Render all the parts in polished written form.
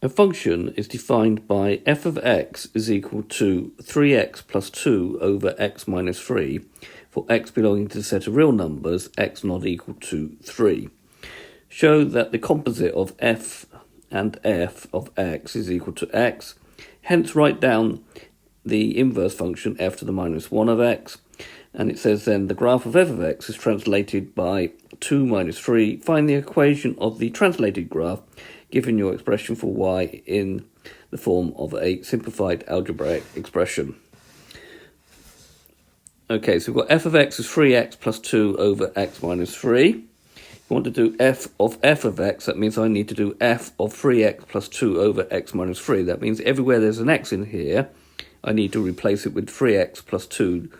A function is defined by f of x is equal to 3x plus 2 over x minus 3 for x belonging to the set of real numbers x not equal to 3. Show that the composite of f and f of x is equal to x. Hence write down the inverse function f to the minus 1 of x. And it says then the graph of f of x is translated by 2 minus 3. Find the equation of the translated graph given your expression for y in the form of a simplified algebraic expression. Okay, so we've got f of x is 3x plus 2 over x minus 3. If you want to do f of x, that means I need to do f of 3x plus 2 over x minus 3. That means everywhere there's an x in here, I need to replace it with 3x plus 2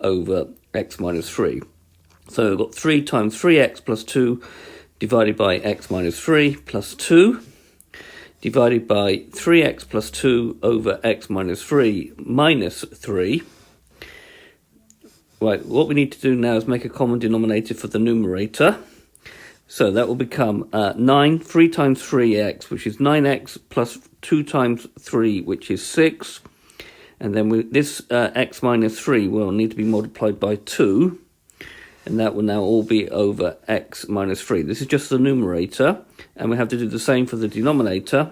over x minus 3. So we've got 3 times 3x plus 2 divided by x minus 3 plus 2 divided by 3x plus 2 over x minus 3 minus 3. Right, what we need to do now is make a common denominator for the numerator. So that will become 9, 3 times 3x, which is 9x, plus 2 times 3, which is 6. And then this x minus 3 will need to be multiplied by 2. And that will now all be over x minus 3. This is just the numerator. And we have to do the same for the denominator.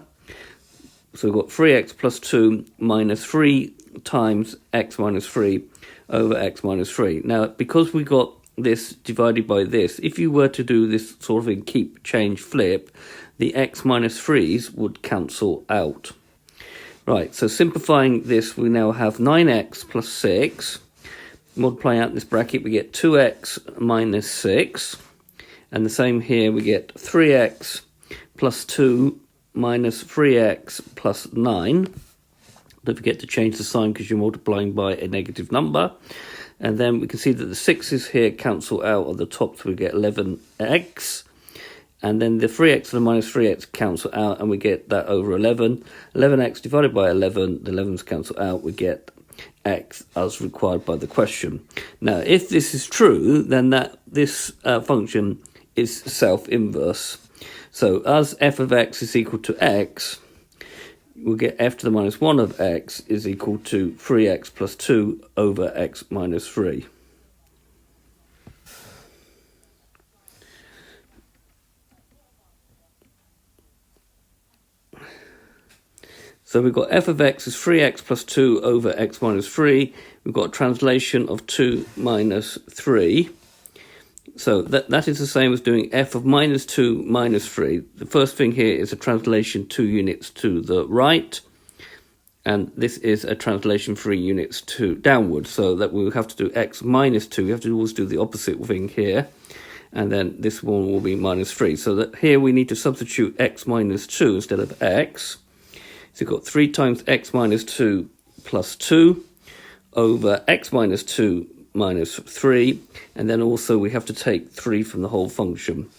So we've got 3x plus 2 minus 3 times x minus 3 over x minus 3. Now, because we got this divided by this, if you were to do this sort of in keep, change, flip, the x minus 3's would cancel out. Right, so simplifying this, we now have 9x plus 6. Multiplying out this bracket, we get 2x minus 6. And the same here, we get 3x plus 2 minus 3x plus 9. Don't forget to change the sign because you're multiplying by a negative number. And then we can see that the 6's here cancel out at the top, so we get 11x. And then the 3x and the minus 3x cancel out, and we get that over 11. 11x divided by 11, the 11's cancel out, we get x as required by the question. Now, if this is true, then this function is self-inverse. So as f of x is equal to x, we'll get f to the minus 1 of x is equal to 3x plus 2 over x minus 3. So we've got f of x is 3x plus 2 over x minus 3. We've got a translation of 2 minus 3. So that is the same as doing f of minus 2 minus 3. The first thing here is a translation 2 units to the right. And this is a translation 3 units to downward. So that we will have to do x minus 2. We have to always do the opposite thing here. And then this one will be minus 3. So that here we need to substitute x minus 2 instead of x. So you've got 3 times x minus 2 plus 2 over x minus 2 minus 3. And then also we have to take 3 from the whole function.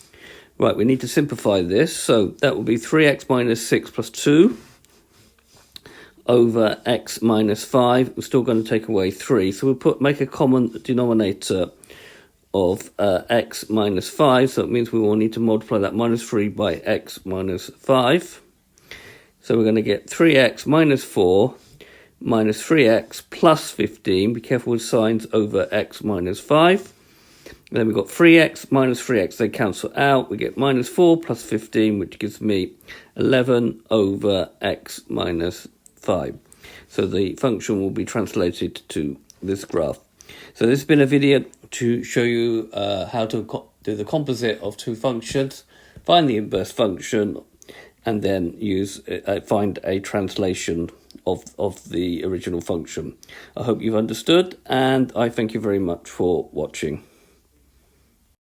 Right, we need to simplify this. So that will be 3x minus 6 plus 2 over x minus 5. We're still going to take away 3. So we'll make a common denominator of x minus 5. So it means we will need to multiply that minus 3 by x minus 5. So we're going to get 3x minus 4 minus 3x plus 15. Be careful with signs over x minus 5. And then we've got 3x minus 3x. They cancel out. We get minus 4 plus 15, which gives me 11 over x minus 5. So the function will be translated to this graph. So this has been a video to show you how to do the composite of two functions, find the inverse function, and then find a translation of the original function. I hope you've understood, and I thank you very much for watching.